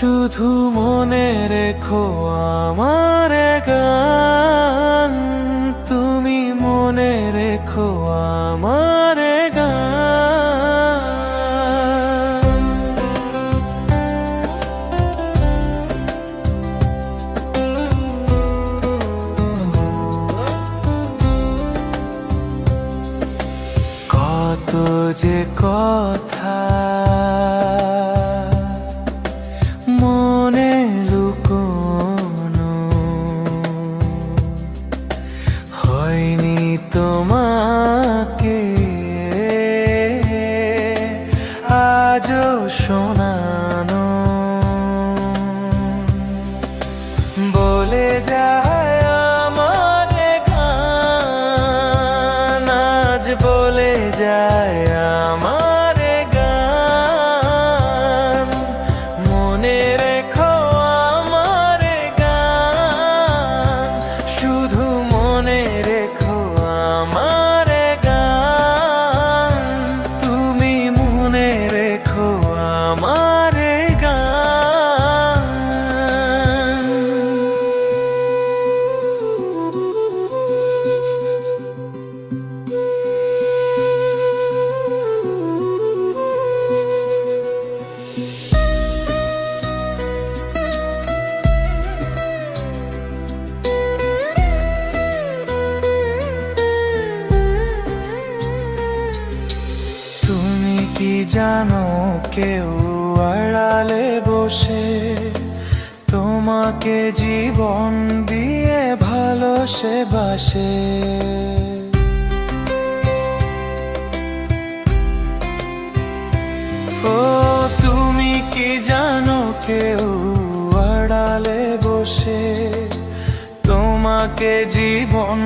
শুধু মনে রেখো আমার গান, তুমি মনে রেখো আমার গান। কত যে কথা মনে লুকোনো, হয়নি তোমাকে আজও শোনানো। বলে যায় আমার গান, আজ বলে যায় আমার গান। মনে রেখো আমার গান, শুধু মনে রেখো আমার গান। তুমি মনে রেখো আমার গান। তুমি কি জানো, কেউ আড়ালে বসে তোমাকে জীবন দিয়ে ভালোসে বাসে। ও তুমি কি জানো, কেউ আড়ালে বসে তোমাকে জীবন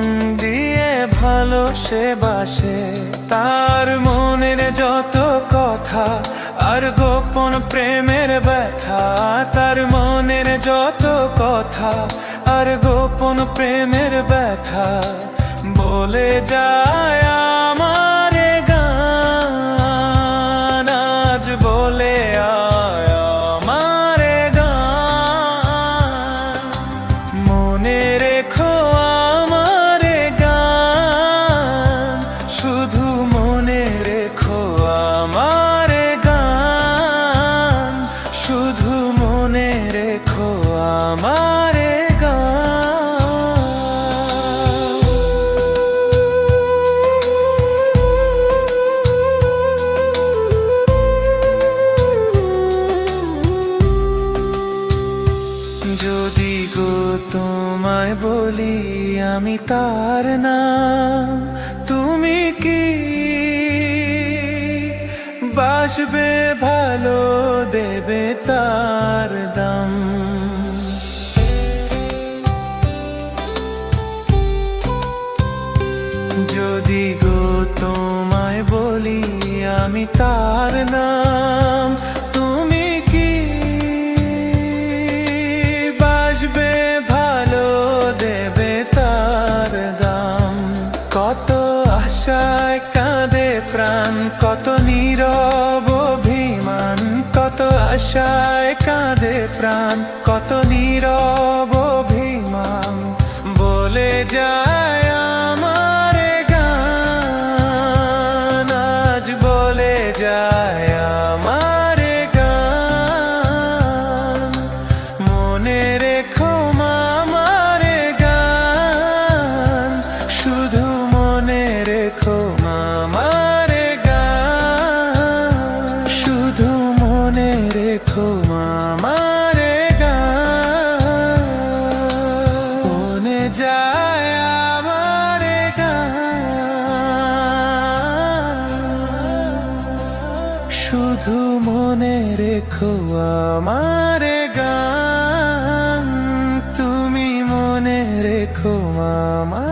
দিয়ে ভালোসে বাসে। তার মনের যত কথা আর গোপন প্রেমের ব্যথা, তার মনের যত কথা আর গোপন প্রেমের ব্যথা বলে যায় আমার গান। আজ বলে আয় আমার গান। মনে রেখো আমার গান, শুধু মনে রেখো আমার গান। শুধু মনে রেখো আমার গান। যদি গো তোমায় বলি আমি তার নাম, তুমি কি বাসবে ভালো, দেবে তার দাম? যদি গো তোমায় বলি আমি তার নাম, তুমি কি বাসবে ভালো, দেবে তার দাম? কত আশায় কাঁদে প্রাণ, কত নীরব অভিমান। কত আশায় কাঁদে প্রাণ, কত নীরব অভিমান বলে যায় আমার গান। আজ বলে যায় আমার গান। মনে রেখো আমার গান, শুধু মনে রেখো আমার গান। শুধু মনে রেখো আমার গান। মনে যায় আমার গান, শুধু মনে রেখো আমার গান। তুমি মনে রেখো আমার